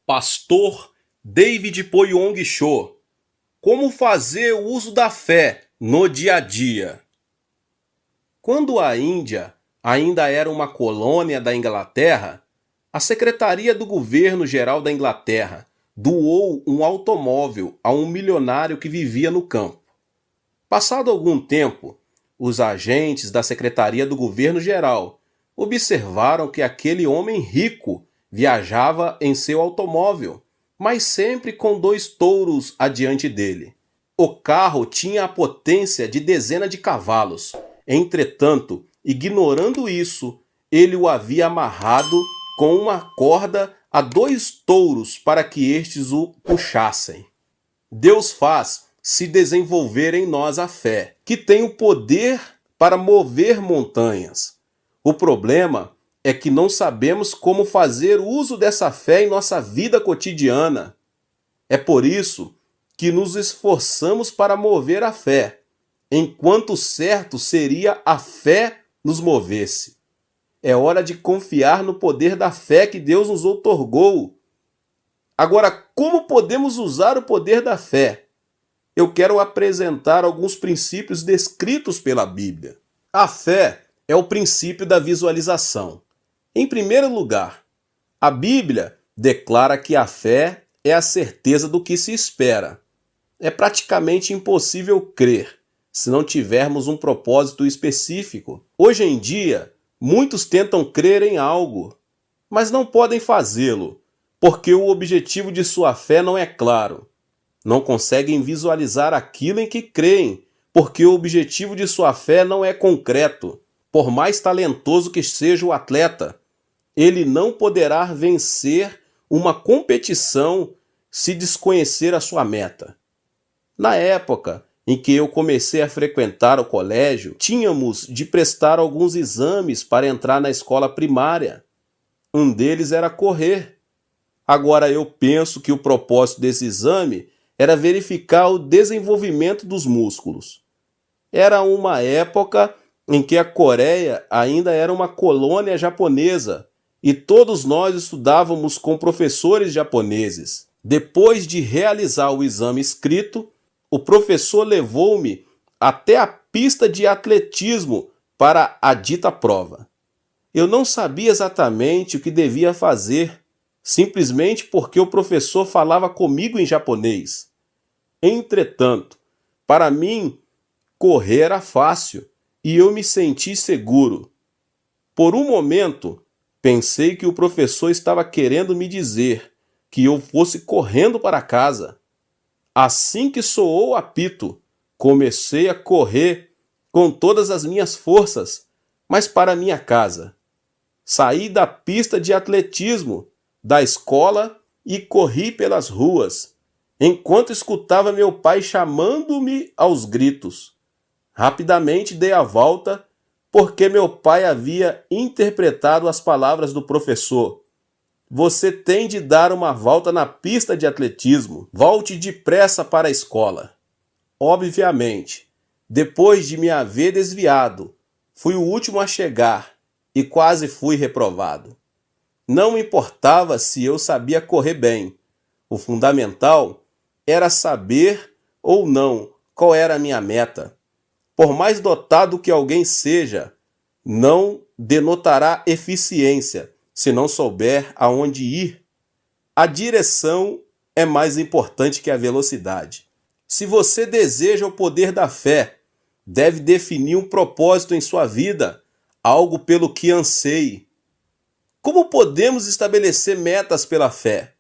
Pastor David Poyong Cho. Como fazer o uso da fé no dia a dia? Quando a Índia ainda era uma colônia da Inglaterra, a Secretaria do Governo Geral da Inglaterra doou um automóvel a um milionário que vivia no campo. Passado algum tempo, os agentes da Secretaria do Governo Geral observaram que aquele homem rico viajava em seu automóvel, mas sempre com 2 touros adiante dele. O carro tinha a potência de dezenas de cavalos. Entretanto, ignorando isso, ele o havia amarrado com uma corda a 2 touros para que estes o puxassem. Deus faz se desenvolver em nós a fé, que tem o poder para mover montanhas. O problema é que não sabemos como fazer uso dessa fé em nossa vida cotidiana. É por isso que nos esforçamos para mover a fé, enquanto certo seria a fé nos movesse. É hora de confiar no poder da fé que Deus nos outorgou. Agora, como podemos usar o poder da fé? Eu quero apresentar alguns princípios descritos pela Bíblia. A fé é o princípio da visualização. Em primeiro lugar, a Bíblia declara que a fé é a certeza do que se espera. É praticamente impossível crer se não tivermos um propósito específico. Hoje em dia, muitos tentam crer em algo, mas não podem fazê-lo, porque o objetivo de sua fé não é claro. Não conseguem visualizar aquilo em que creem, porque o objetivo de sua fé não é concreto. Por mais talentoso que seja o atleta, ele não poderá vencer uma competição se desconhecer a sua meta. Na época em que eu comecei a frequentar o colégio, tínhamos de prestar alguns exames para entrar na escola primária. Um deles era correr. Agora eu penso que o propósito desse exame era verificar o desenvolvimento dos músculos. Era uma época em que a Coreia ainda era uma colônia japonesa e todos nós estudávamos com professores japoneses. Depois de realizar o exame escrito, o professor levou-me até a pista de atletismo para a dita prova. Eu não sabia exatamente o que devia fazer, simplesmente porque o professor falava comigo em japonês. Entretanto, para mim, correr era fácil e eu me senti seguro. Por um momento, pensei que o professor estava querendo me dizer que eu fosse correndo para casa. Assim que soou o apito, comecei a correr com todas as minhas forças, mas para minha casa. Saí da pista de atletismo da escola e corri pelas ruas, enquanto escutava meu pai chamando-me aos gritos. Rapidamente dei a volta, porque meu pai havia interpretado as palavras do professor. Você tem de dar uma volta na pista de atletismo. Volte depressa para a escola. Obviamente, depois de me haver desviado, fui o último a chegar e quase fui reprovado. Não me importava se eu sabia correr bem. O fundamental era saber ou não qual era a minha meta. Por mais dotado que alguém seja, não denotará eficiência se não souber aonde ir. A direção é mais importante que a velocidade. Se você deseja o poder da fé, deve definir um propósito em sua vida, algo pelo que anseie. Como podemos estabelecer metas pela fé?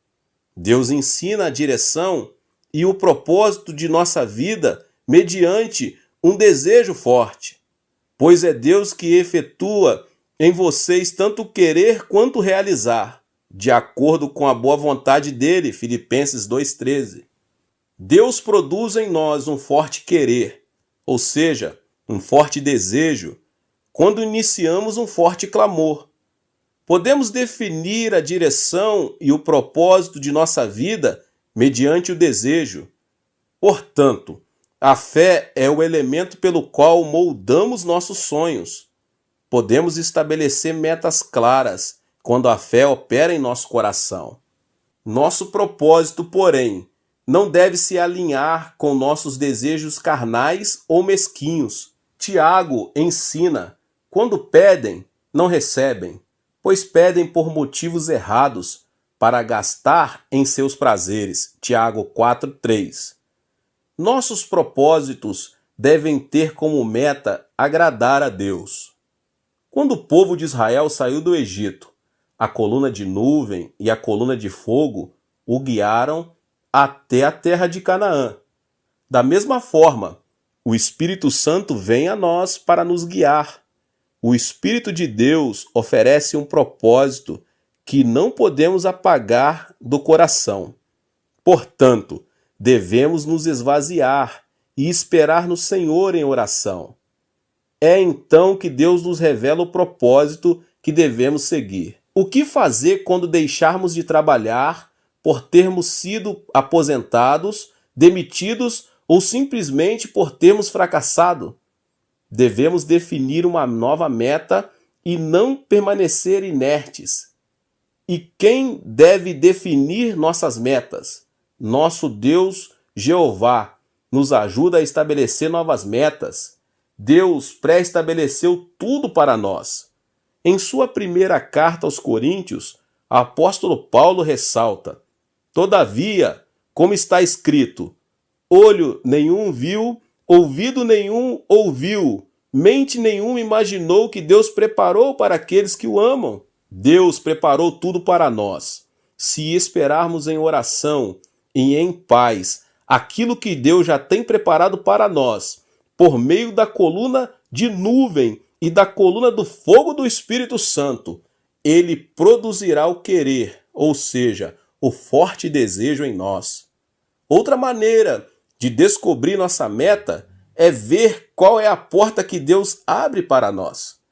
Deus ensina a direção e o propósito de nossa vida mediante um desejo forte, pois é Deus que efetua em vocês tanto querer quanto realizar, de acordo com a boa vontade dele, Filipenses 2,13. Deus produz em nós um forte querer, ou seja, um forte desejo, quando iniciamos um forte clamor. Podemos definir a direção e o propósito de nossa vida mediante o desejo. Portanto, a fé é o elemento pelo qual moldamos nossos sonhos. Podemos estabelecer metas claras quando a fé opera em nosso coração. Nosso propósito, porém, não deve se alinhar com nossos desejos carnais ou mesquinhos. Tiago ensina: quando pedem, não recebem, pois pedem por motivos errados, para gastar em seus prazeres. Tiago 4:3. Nossos propósitos devem ter como meta agradar a Deus. Quando o povo de Israel saiu do Egito, a coluna de nuvem e a coluna de fogo o guiaram até a terra de Canaã. Da mesma forma, o Espírito Santo vem a nós para nos guiar. O Espírito de Deus oferece um propósito que não podemos apagar do coração. Portanto, devemos nos esvaziar e esperar no Senhor em oração. É então que Deus nos revela o propósito que devemos seguir. O que fazer quando deixarmos de trabalhar por termos sido aposentados, demitidos ou simplesmente por termos fracassado? Devemos definir uma nova meta e não permanecer inertes. E quem deve definir nossas metas? Nosso Deus, Jeová, nos ajuda a estabelecer novas metas. Deus pré-estabeleceu tudo para nós. Em sua primeira carta aos Coríntios, o apóstolo Paulo ressalta: todavia, como está escrito, olho nenhum viu, ouvido nenhum ouviu, mente nenhuma imaginou que Deus preparou para aqueles que o amam. Deus preparou tudo para nós. Se esperarmos em oração e em paz aquilo que Deus já tem preparado para nós, por meio da coluna de nuvem e da coluna do fogo do Espírito Santo, ele produzirá o querer, ou seja, o forte desejo em nós. Outra maneira de descobrir nossa meta é ver qual é a porta que Deus abre para nós.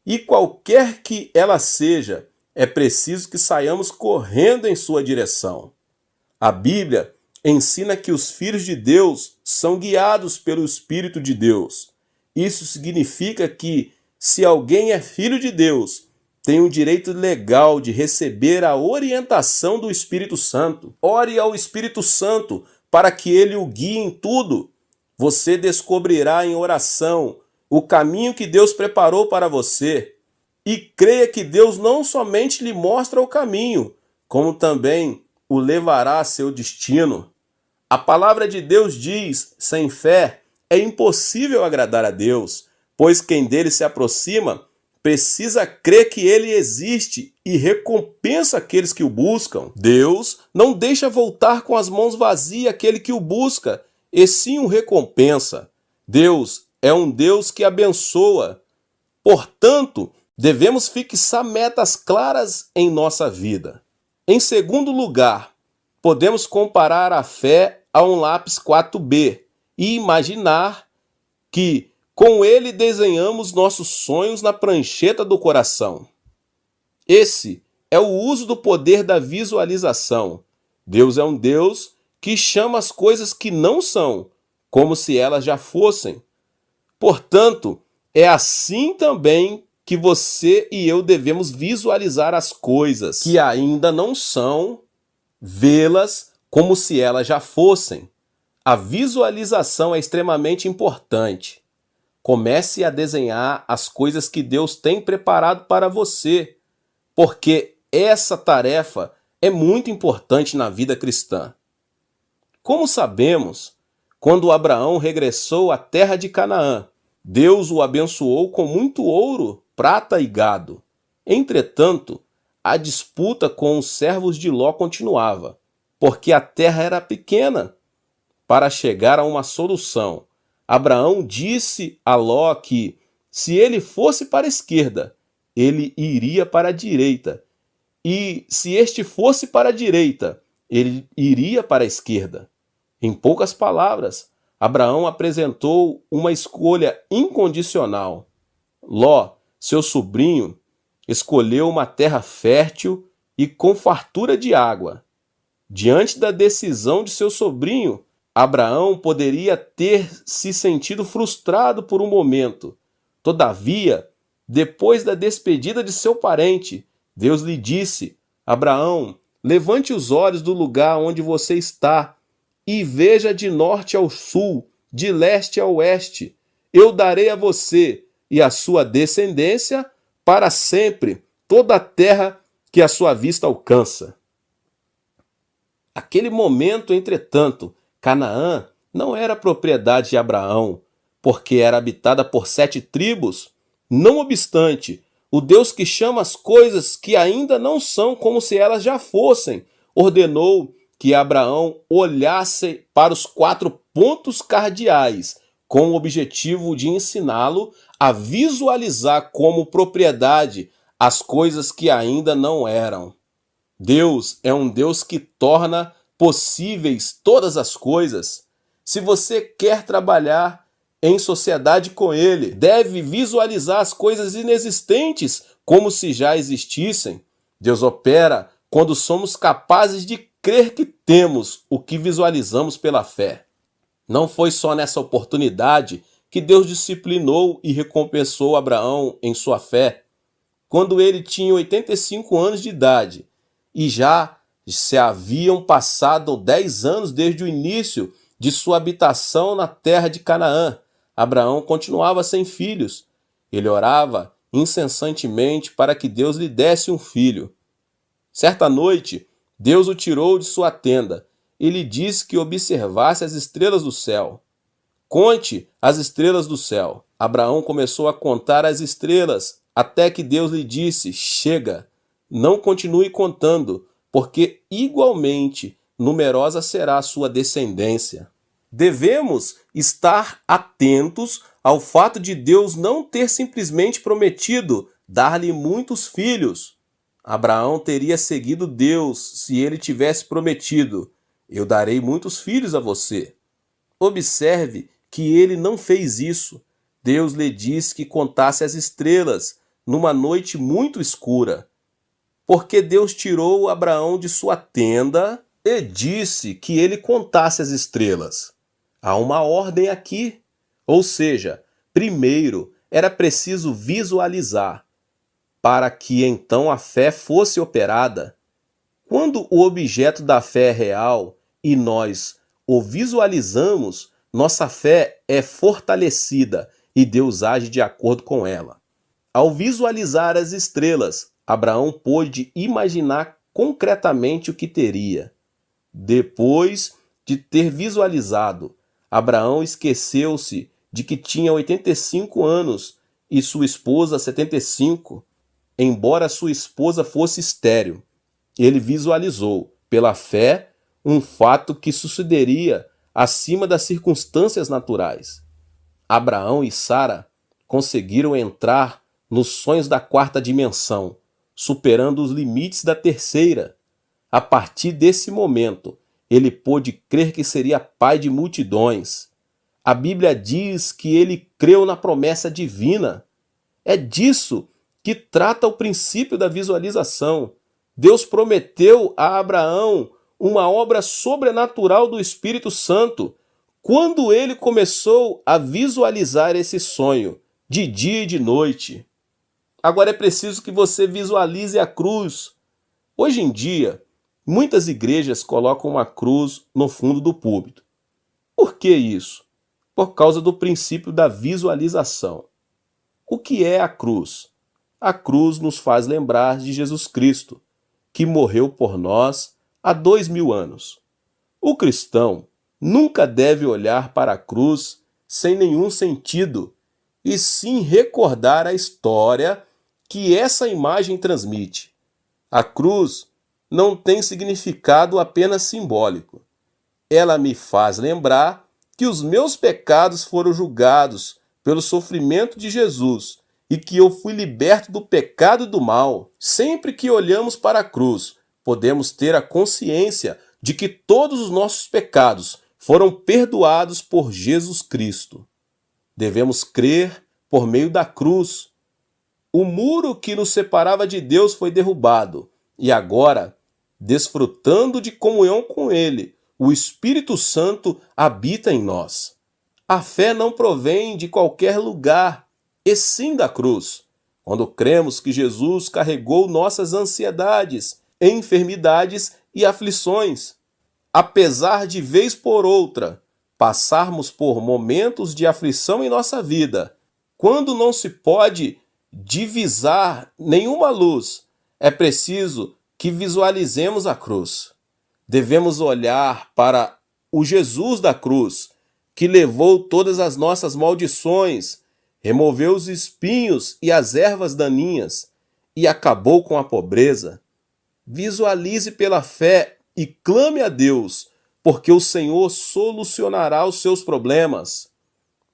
E qualquer que ela seja, é preciso que saiamos correndo em sua direção. A Bíblia ensina que os filhos de Deus são guiados pelo Espírito de Deus. Isso significa que, se alguém é filho de Deus, tem o direito legal de receber a orientação do Espírito Santo. Ore ao Espírito Santo para que ele o guie em tudo. Você descobrirá em oração o caminho que Deus preparou para você. E creia que Deus não somente lhe mostra o caminho, como também o levará a seu destino. A palavra de Deus diz: sem fé é impossível agradar a Deus, pois quem dele se aproxima precisa crer que ele existe e recompensa aqueles que o buscam. Deus não deixa voltar com as mãos vazias aquele que o busca, e sim o recompensa. Deus é um Deus que abençoa. Portanto, devemos fixar metas claras em nossa vida. Em segundo lugar, podemos comparar a fé a um lápis 4B e imaginar que com ele desenhamos nossos sonhos na prancheta do coração. Esse é o uso do poder da visualização. Deus é um Deus que chama as coisas que não são, como se elas já fossem. Portanto, é assim também que você e eu devemos visualizar as coisas que ainda não são, vê-las como se elas já fossem. A visualização é extremamente importante. Comece a desenhar as coisas que Deus tem preparado para você, porque essa tarefa é muito importante na vida cristã. Como sabemos, quando Abraão regressou à terra de Canaã, Deus o abençoou com muito ouro, prata e gado. Entretanto, a disputa com os servos de Ló continuava, porque a terra era pequena. Para chegar a uma solução, Abraão disse a Ló que, se ele fosse para a esquerda, ele iria para a direita, e se este fosse para a direita, ele iria para a esquerda. Em poucas palavras, Abraão apresentou uma escolha incondicional. Ló, seu sobrinho, escolheu uma terra fértil e com fartura de água. Diante da decisão de seu sobrinho, Abraão poderia ter se sentido frustrado por um momento. Todavia, depois da despedida de seu parente, Deus lhe disse: Abraão, Levante os olhos do lugar onde você está e veja de norte ao sul, de leste a oeste. Eu darei a você e à sua descendência para sempre toda a terra que a sua vista alcança. Aquele momento, entretanto, Canaã não era propriedade de Abraão, porque era habitada por 7 tribos. Não obstante, o Deus que chama as coisas que ainda não são como se elas já fossem, ordenou que Abraão olhasse para os 4 pontos cardeais, com o objetivo de ensiná-lo a visualizar como propriedade as coisas que ainda não eram. Deus é um Deus que torna possíveis todas as coisas. Se você quer trabalhar em sociedade com Ele, deve visualizar as coisas inexistentes como se já existissem. Deus opera quando somos capazes de crer que temos o que visualizamos pela fé. Não foi só nessa oportunidade que Deus disciplinou e recompensou Abraão em sua fé. Quando ele tinha 85 anos de idade e já se haviam passado 10 anos desde o início de sua habitação na terra de Canaã, Abraão continuava sem filhos. Ele orava incessantemente para que Deus lhe desse um filho. Certa noite, Deus o tirou de sua tenda e lhe disse que observasse as estrelas do céu. Conte as estrelas do céu. Abraão começou a contar as estrelas, até que Deus lhe disse: chega, não continue contando, porque igualmente numerosa será a sua descendência. Devemos estar atentos ao fato de Deus não ter simplesmente prometido dar-lhe muitos filhos. Abraão teria seguido Deus se ele tivesse prometido: eu darei muitos filhos a você. Observe que ele não fez isso. Deus lhe disse que contasse as estrelas numa noite muito escura. Porque Deus tirou Abraão de sua tenda e disse que ele contasse as estrelas. Há uma ordem aqui. Ou seja, primeiro era preciso visualizar, para que então a fé fosse operada. Quando o objeto da fé é real e nós o visualizamos, nossa fé é fortalecida e Deus age de acordo com ela. Ao visualizar as estrelas, Abraão pôde imaginar concretamente o que teria. Depois de ter visualizado, Abraão esqueceu-se de que tinha 85 anos e sua esposa 75. Embora sua esposa fosse estéril, ele visualizou, pela fé, um fato que sucederia acima das circunstâncias naturais. Abraão e Sara conseguiram entrar nos sonhos da 4ª dimensão, superando os limites da 3ª. A partir desse momento, ele pôde crer que seria pai de multidões. A Bíblia diz que ele creu na promessa divina. É disso que trata o princípio da visualização. Deus prometeu a Abraão uma obra sobrenatural do Espírito Santo quando ele começou a visualizar esse sonho, de dia e de noite. Agora é preciso que você visualize a cruz. Hoje em dia, muitas igrejas colocam uma cruz no fundo do púlpito. Por que isso? Por causa do princípio da visualização. O que é a cruz? A cruz nos faz lembrar de Jesus Cristo, que morreu por nós há 2000 anos. O cristão nunca deve olhar para a cruz sem nenhum sentido, e sim recordar a história que essa imagem transmite. A cruz não tem significado apenas simbólico. Ela me faz lembrar que os meus pecados foram julgados pelo sofrimento de Jesus e que eu fui liberto do pecado e do mal. Sempre que olhamos para a cruz, podemos ter a consciência de que todos os nossos pecados foram perdoados por Jesus Cristo. Devemos crer por meio da cruz. O muro que nos separava de Deus foi derrubado e agora, desfrutando de comunhão com Ele, o Espírito Santo habita em nós. A fé não provém de qualquer lugar, e sim da cruz. Quando cremos que Jesus carregou nossas ansiedades enfermidades e aflições. Apesar de vez por outra passarmos por momentos de aflição em nossa vida, quando não se pode divisar nenhuma luz, é preciso que visualizemos a cruz. Devemos olhar para o Jesus da cruz, que levou todas as nossas maldições, removeu os espinhos e as ervas daninhas e acabou com a pobreza. Visualize pela fé e clame a Deus, porque o Senhor solucionará os seus problemas.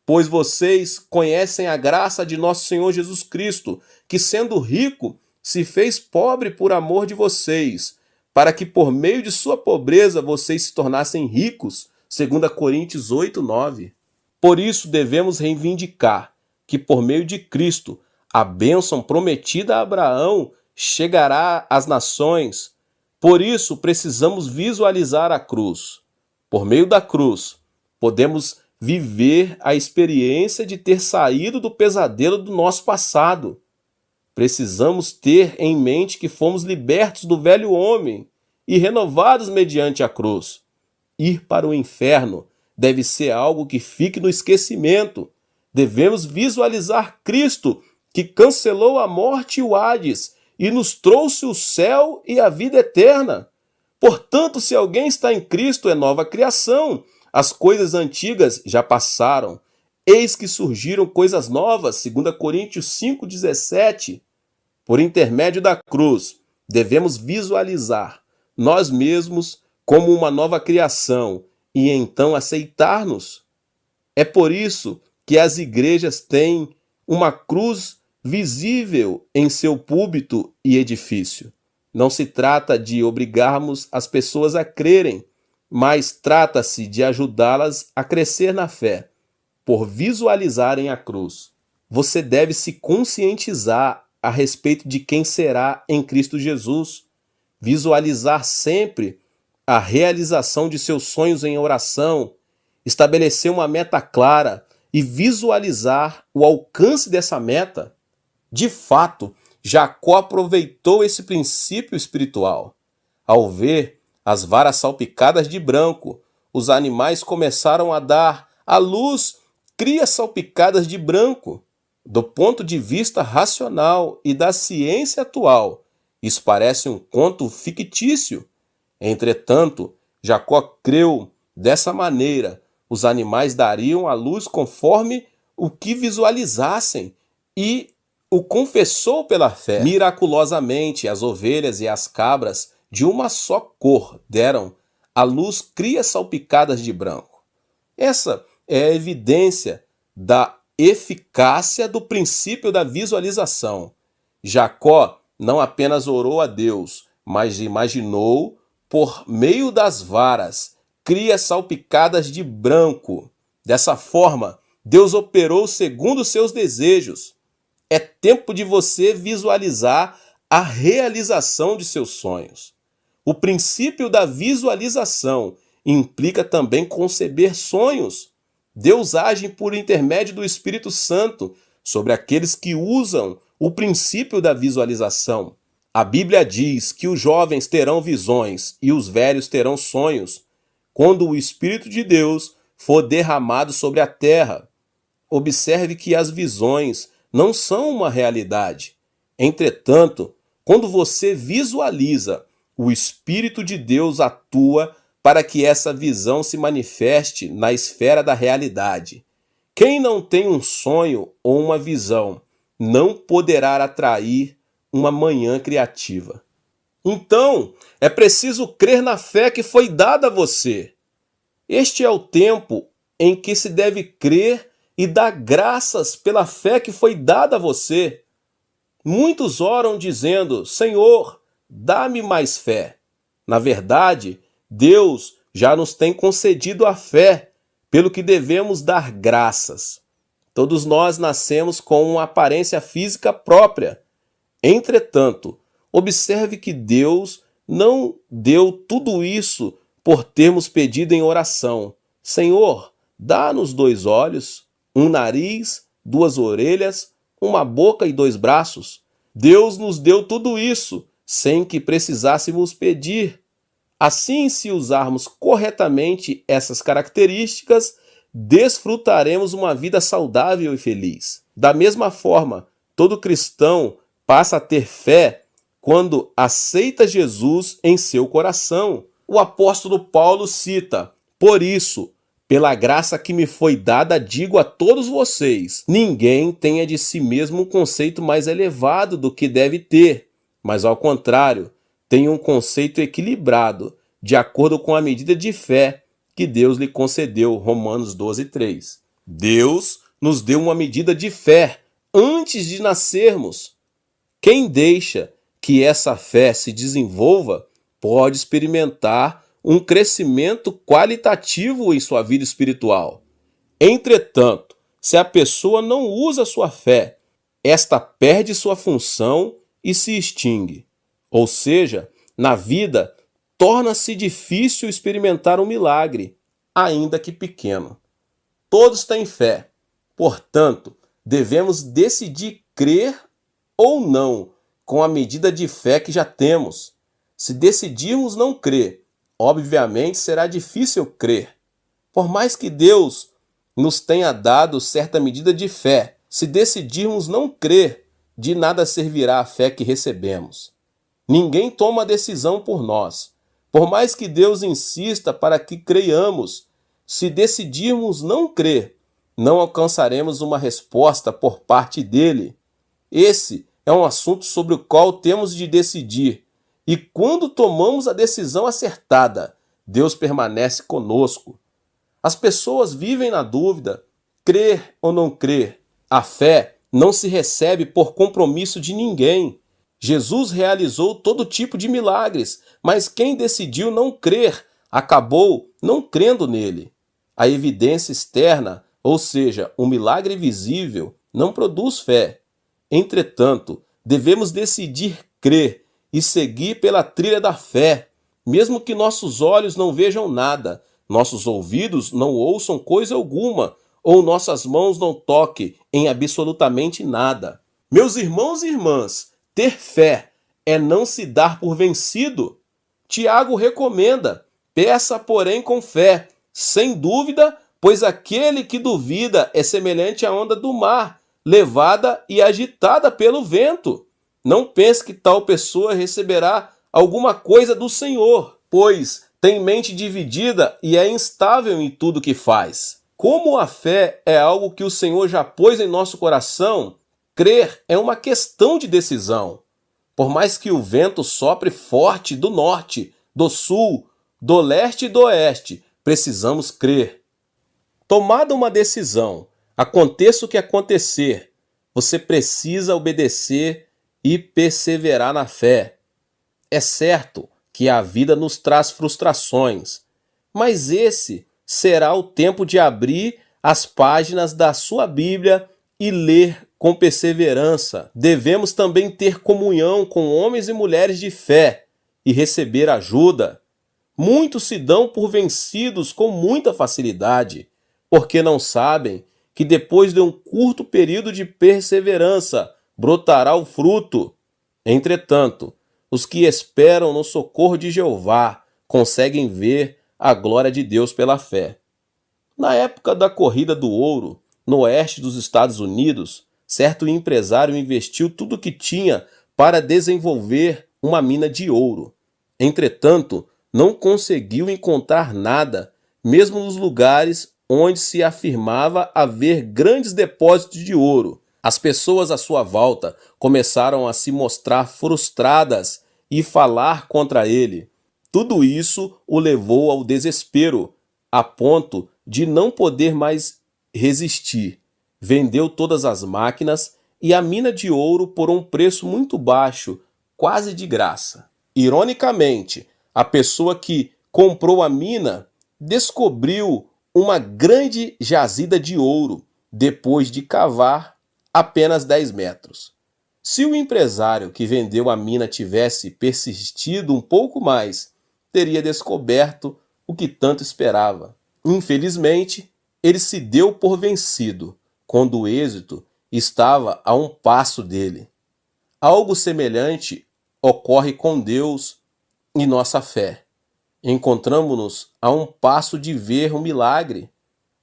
Pois vocês conhecem a graça de nosso Senhor Jesus Cristo, que sendo rico, se fez pobre por amor de vocês, para que por meio de sua pobreza vocês se tornassem ricos, 2 Coríntios 8:9. Por isso devemos reivindicar que por meio de Cristo, a bênção prometida a Abraão chegará às nações. Por isso precisamos visualizar a cruz. Por meio da cruz, podemos viver a experiência de ter saído do pesadelo do nosso passado. Precisamos ter em mente que fomos libertos do velho homem e renovados mediante a cruz. Ir para o inferno deve ser algo que fique no esquecimento. Devemos visualizar Cristo, que cancelou a morte e o Hades e nos trouxe o céu e a vida eterna. Portanto, se alguém está em Cristo, é nova criação. As coisas antigas já passaram. Eis que surgiram coisas novas, 2 Coríntios 5:17. Por intermédio da cruz, devemos visualizar nós mesmos como uma nova criação e então aceitar-nos. É por isso que as igrejas têm uma cruz visível em seu púlpito e edifício. Não se trata de obrigarmos as pessoas a crerem, mas trata-se de ajudá-las a crescer na fé, por visualizarem a cruz. Você deve se conscientizar a respeito de quem será em Cristo Jesus, visualizar sempre a realização de seus sonhos em oração, estabelecer uma meta clara e visualizar o alcance dessa meta. De fato, Jacó aproveitou esse princípio espiritual. Ao ver as varas salpicadas de branco, os animais começaram a dar à luz crias salpicadas de branco. Do ponto de vista racional e da ciência atual, isso parece um conto fictício. Entretanto, Jacó creu dessa maneira, os animais dariam à luz conforme o que visualizassem e o confessou pela fé. Miraculosamente, as ovelhas e as cabras de uma só cor deram à luz crias salpicadas de branco. Essa é a evidência da eficácia do princípio da visualização. Jacó não apenas orou a Deus, mas imaginou, por meio das varas, crias salpicadas de branco. Dessa forma, Deus operou segundo seus desejos. É tempo de você visualizar a realização de seus sonhos. O princípio da visualização implica também conceber sonhos. Deus age por intermédio do Espírito Santo sobre aqueles que usam o princípio da visualização. A Bíblia diz que os jovens terão visões e os velhos terão sonhos, quando o Espírito de Deus for derramado sobre a terra. Observe que as visões não são uma realidade. Entretanto, quando você visualiza, o Espírito de Deus atua para que essa visão se manifeste na esfera da realidade. Quem não tem um sonho ou uma visão não poderá atrair uma manhã criativa. Então, é preciso crer na fé que foi dada a você. Este é o tempo em que se deve crer e dar graças pela fé que foi dada a você. Muitos oram dizendo: Senhor, dá-me mais fé. Na verdade, Deus já nos tem concedido a fé, pelo que devemos dar graças. Todos nós nascemos com uma aparência física própria. Entretanto, observe que Deus não deu tudo isso por termos pedido em oração: Senhor, dá-nos 2 olhos, um nariz, 2 orelhas, uma boca e 2 braços. Deus nos deu tudo isso sem que precisássemos pedir. Assim, se usarmos corretamente essas características, desfrutaremos uma vida saudável e feliz. Da mesma forma, todo cristão passa a ter fé quando aceita Jesus em seu coração. O apóstolo Paulo cita: "Por isso, pela graça que me foi dada, digo a todos vocês, ninguém tenha de si mesmo um conceito mais elevado do que deve ter, mas ao contrário, tenha um conceito equilibrado, de acordo com a medida de fé que Deus lhe concedeu." Romanos 12:3. Deus nos deu uma medida de fé antes de nascermos. Quem deixa que essa fé se desenvolva pode experimentar um crescimento qualitativo em sua vida espiritual. Entretanto, se a pessoa não usa sua fé, esta perde sua função e se extingue. Ou seja, na vida, torna-se difícil experimentar um milagre, ainda que pequeno. Todos têm fé, portanto, devemos decidir crer ou não com a medida de fé que já temos. Se decidirmos não crer, obviamente será difícil crer. Por mais que Deus nos tenha dado certa medida de fé, se decidirmos não crer, de nada servirá a fé que recebemos. Ninguém toma a decisão por nós. Por mais que Deus insista para que creiamos, se decidirmos não crer, não alcançaremos uma resposta por parte dele. Esse é um assunto sobre o qual temos de decidir. E quando tomamos a decisão acertada, Deus permanece conosco. As pessoas vivem na dúvida, crer ou não crer. A fé não se recebe por compromisso de ninguém. Jesus realizou todo tipo de milagres, mas quem decidiu não crer, acabou não crendo nele. A evidência externa, ou seja, o milagre visível, não produz fé. Entretanto, devemos decidir crer e seguir pela trilha da fé, mesmo que nossos olhos não vejam nada, nossos ouvidos não ouçam coisa alguma, ou nossas mãos não toquem em absolutamente nada. Meus irmãos e irmãs, ter fé é não se dar por vencido. Tiago recomenda: peça, porém, com fé, sem dúvida, pois aquele que duvida é semelhante à onda do mar, levada e agitada pelo vento. Não pense que tal pessoa receberá alguma coisa do Senhor, pois tem mente dividida e é instável em tudo que faz. Como a fé é algo que o Senhor já pôs em nosso coração, crer é uma questão de decisão. Por mais que o vento sopre forte do norte, do sul, do leste e do oeste, precisamos crer. Tomada uma decisão, aconteça o que acontecer, você precisa obedecer e perseverar na fé. É certo que a vida nos traz frustrações, mas esse será o tempo de abrir as páginas da sua Bíblia e ler com perseverança. Devemos também ter comunhão com homens e mulheres de fé e receber ajuda. Muitos se dão por vencidos com muita facilidade, porque não sabem que depois de um curto período de perseverança brotará o fruto. Entretanto, os que esperam no socorro de Jeová conseguem ver a glória de Deus pela fé. Na época da corrida do ouro, no oeste dos Estados Unidos, certo empresário investiu tudo o que tinha para desenvolver uma mina de ouro. Entretanto, não conseguiu encontrar nada, mesmo nos lugares onde se afirmava haver grandes depósitos de ouro. As pessoas à sua volta começaram a se mostrar frustradas e falar contra ele. Tudo isso o levou ao desespero, a ponto de não poder mais resistir. Vendeu todas as máquinas e a mina de ouro por um preço muito baixo, quase de graça. Ironicamente, a pessoa que comprou a mina descobriu uma grande jazida de ouro depois de cavar apenas 10 metros. Se o empresário que vendeu a mina tivesse persistido um pouco mais, teria descoberto o que tanto esperava. Infelizmente, ele se deu por vencido, quando o êxito estava a um passo dele. Algo semelhante ocorre com Deus e nossa fé. Encontramos-nos a um passo de ver um milagre.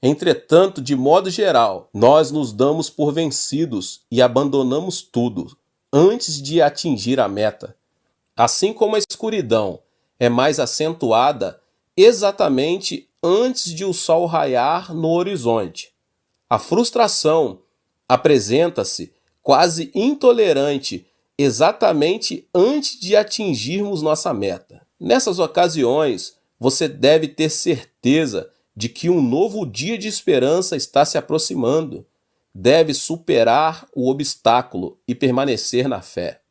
Entretanto, de modo geral, nós nos damos por vencidos e abandonamos tudo antes de atingir a meta. Assim como a escuridão é mais acentuada exatamente antes de o sol raiar no horizonte, a frustração apresenta-se quase intolerante exatamente antes de atingirmos nossa meta. Nessas ocasiões, você deve ter certeza de que um novo dia de esperança está se aproximando. Deve superar o obstáculo e permanecer na fé.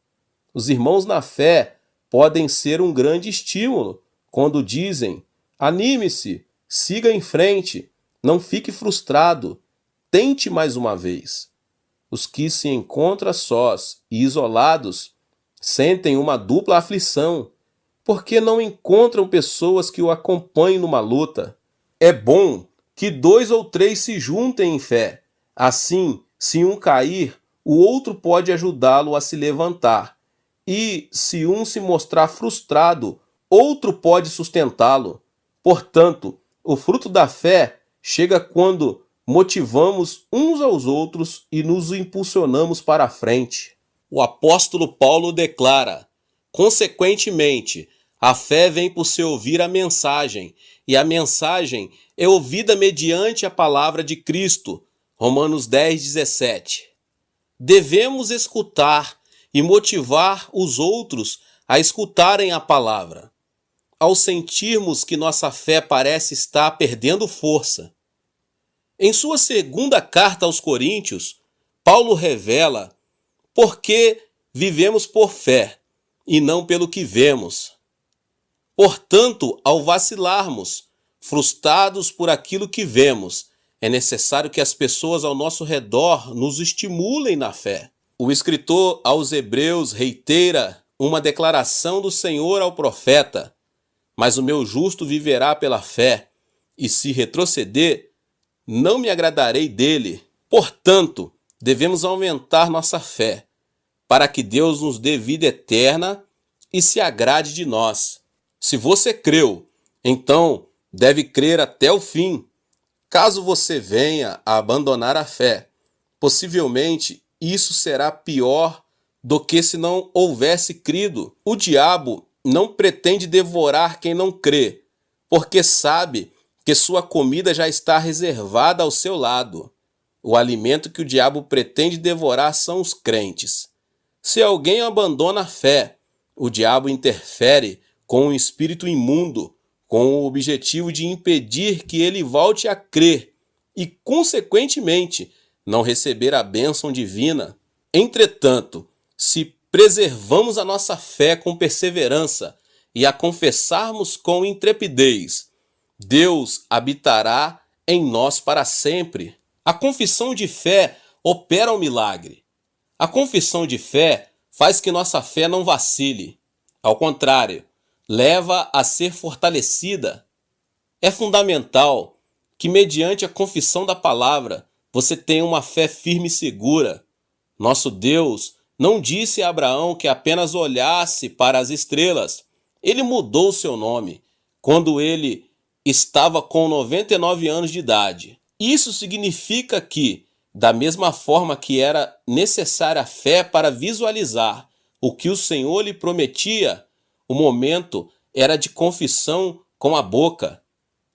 Os irmãos na fé podem ser um grande estímulo quando dizem: anime-se, siga em frente, não fique frustrado, tente mais uma vez. Os que se encontram sós e isolados sentem uma dupla aflição, porque não encontram pessoas que o acompanhem numa luta. É bom que 2 ou 3 se juntem em fé. Assim, se um cair, o outro pode ajudá-lo a se levantar. E, se um se mostrar frustrado, outro pode sustentá-lo. Portanto, o fruto da fé chega quando motivamos uns aos outros e nos impulsionamos para a frente. O apóstolo Paulo declara: consequentemente, a fé vem por se ouvir a mensagem, e a mensagem é ouvida mediante a palavra de Cristo. Romanos 10:17. Devemos escutar e motivar os outros a escutarem a palavra. Ao sentirmos que nossa fé parece estar perdendo força. Em sua segunda carta aos Coríntios, Paulo revela por que vivemos por fé e não pelo que vemos. Portanto, ao vacilarmos, frustrados por aquilo que vemos, é necessário que as pessoas ao nosso redor nos estimulem na fé. O escritor aos Hebreus reitera uma declaração do Senhor ao profeta: mas o meu justo viverá pela fé, e se retroceder, não me agradarei dele. Portanto, devemos aumentar nossa fé, para que Deus nos dê vida eterna e se agrade de nós. Se você creu, então deve crer até o fim. Caso você venha a abandonar a fé, possivelmente isso será pior do que se não houvesse crido. O diabo não pretende devorar quem não crê, porque sabe que sua comida já está reservada ao seu lado. O alimento que o diabo pretende devorar são os crentes. Se alguém abandona a fé, o diabo interfere com um espírito imundo, com o objetivo de impedir que ele volte a crer e, consequentemente, não receber a bênção divina. Entretanto, se preservamos a nossa fé com perseverança e a confessarmos com intrepidez, Deus habitará em nós para sempre. A confissão de fé opera o milagre. A confissão de fé faz que nossa fé não vacile. Ao contrário, leva a ser fortalecida. É fundamental que, mediante a confissão da palavra, você tenha uma fé firme e segura. Nosso Deus não disse a Abraão que apenas olhasse para as estrelas. Ele mudou seu nome quando ele estava com 99 anos de idade. Isso significa que, da mesma forma que era necessária a fé para visualizar o que o Senhor lhe prometia, o momento era de confissão com a boca.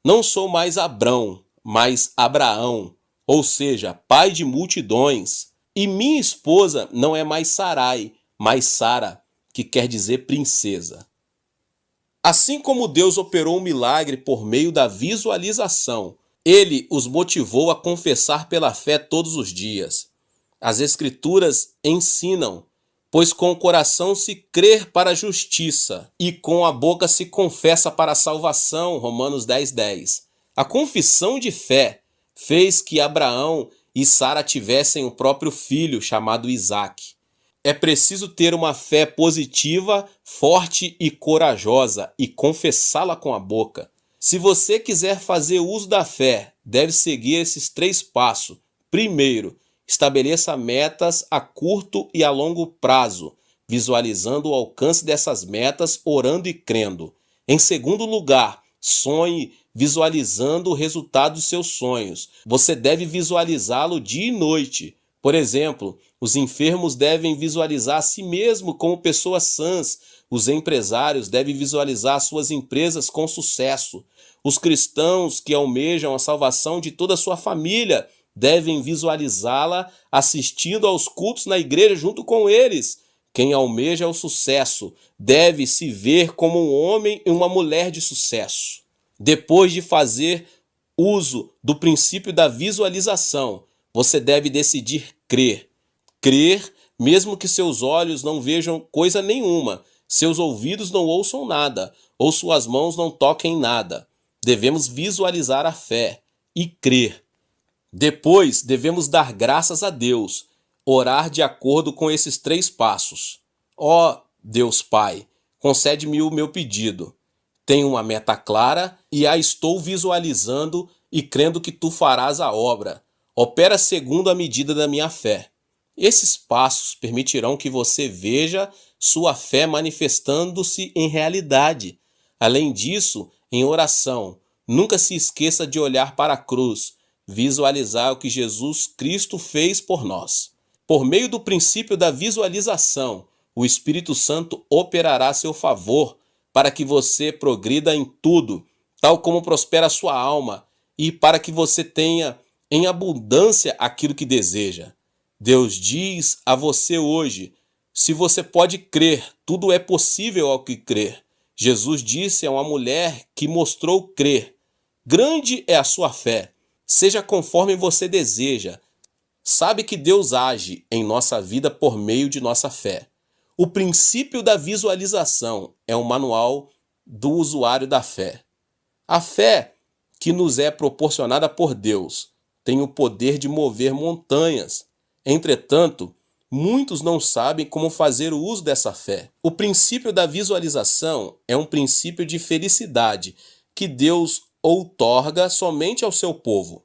Não sou mais Abrão, mas Abraão, ou seja, pai de multidões. E minha esposa não é mais Sarai, mas Sara, que quer dizer princesa. Assim como Deus operou um milagre por meio da visualização, ele os motivou a confessar pela fé todos os dias. As Escrituras ensinam: pois com o coração se crê para a justiça e com a boca se confessa para a salvação. Romanos 10:10. A confissão de fé fez que Abraão e Sara tivessem o próprio filho, chamado Isaque. É preciso ter uma fé positiva, forte e corajosa e confessá-la com a boca. Se você quiser fazer uso da fé, deve seguir esses 3 passos. Primeiro, estabeleça metas a curto e a longo prazo visualizando o alcance dessas metas, orando e crendo. Em segundo lugar, sonhe visualizando o resultado dos seus sonhos. Você deve visualizá-lo dia e noite. Por exemplo, os enfermos devem visualizar a si mesmo como pessoas sãs. Os empresários devem visualizar suas empresas com sucesso. Os cristãos que almejam a salvação de toda a sua família devem visualizá-la assistindo aos cultos na igreja junto com eles. Quem almeja o sucesso deve se ver como um homem e uma mulher de sucesso. Depois de fazer uso do princípio da visualização, você deve decidir crer. Crer, mesmo que seus olhos não vejam coisa nenhuma, seus ouvidos não ouçam nada, ou suas mãos não toquem nada. Devemos visualizar a fé e crer. Depois, devemos dar graças a Deus, orar de acordo com esses 3 passos. Ó Deus Pai, concede-me o meu pedido. Tenho uma meta clara e a estou visualizando e crendo que tu farás a obra. Opera segundo a medida da minha fé. Esses passos permitirão que você veja sua fé manifestando-se em realidade. Além disso, em oração, nunca se esqueça de olhar para a cruz, visualizar o que Jesus Cristo fez por nós. Por meio do princípio da visualização, o Espírito Santo operará a seu favor para que você progrida em tudo, tal como prospera a sua alma, e para que você tenha em abundância aquilo que deseja. Deus diz a você hoje, se você pode crer, tudo é possível ao que crer. Jesus disse a uma mulher que mostrou crer, grande é a sua fé, seja conforme você deseja. Sabe que Deus age em nossa vida por meio de nossa fé. O princípio da visualização é um manual do usuário da fé. A fé que nos é proporcionada por Deus tem o poder de mover montanhas. Entretanto, muitos não sabem como fazer o uso dessa fé. O princípio da visualização é um princípio de felicidade que Deus outorga somente ao seu povo.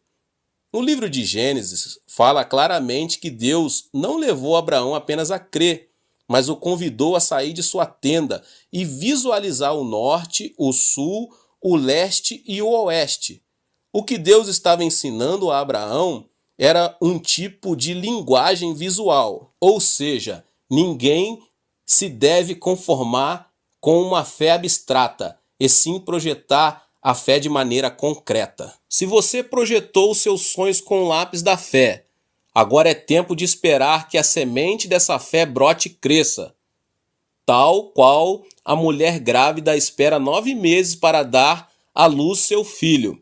No livro de Gênesis, fala claramente que Deus não levou Abraão apenas a crer, mas o convidou a sair de sua tenda e visualizar o norte, o sul, o leste e o oeste. O que Deus estava ensinando a Abraão era um tipo de linguagem visual, ou seja, ninguém se deve conformar com uma fé abstrata, e sim projetar a fé de maneira concreta. Se você projetou os seus sonhos com o lápis da fé, agora é tempo de esperar que a semente dessa fé brote e cresça. Tal qual a mulher grávida espera 9 meses para dar à luz seu filho.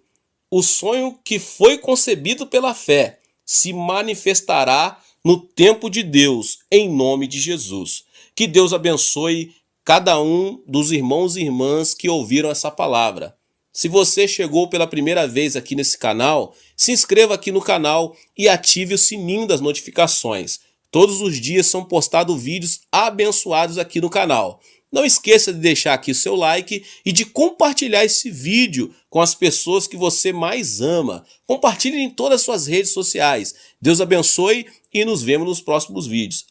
O sonho que foi concebido pela fé se manifestará no tempo de Deus, em nome de Jesus. Que Deus abençoe cada um dos irmãos e irmãs que ouviram essa palavra. Se você chegou pela primeira vez aqui nesse canal, se inscreva aqui no canal e ative o sininho das notificações. Todos os dias são postados vídeos abençoados aqui no canal. Não esqueça de deixar aqui o seu like e de compartilhar esse vídeo com as pessoas que você mais ama. Compartilhe em todas as suas redes sociais. Deus abençoe e nos vemos nos próximos vídeos.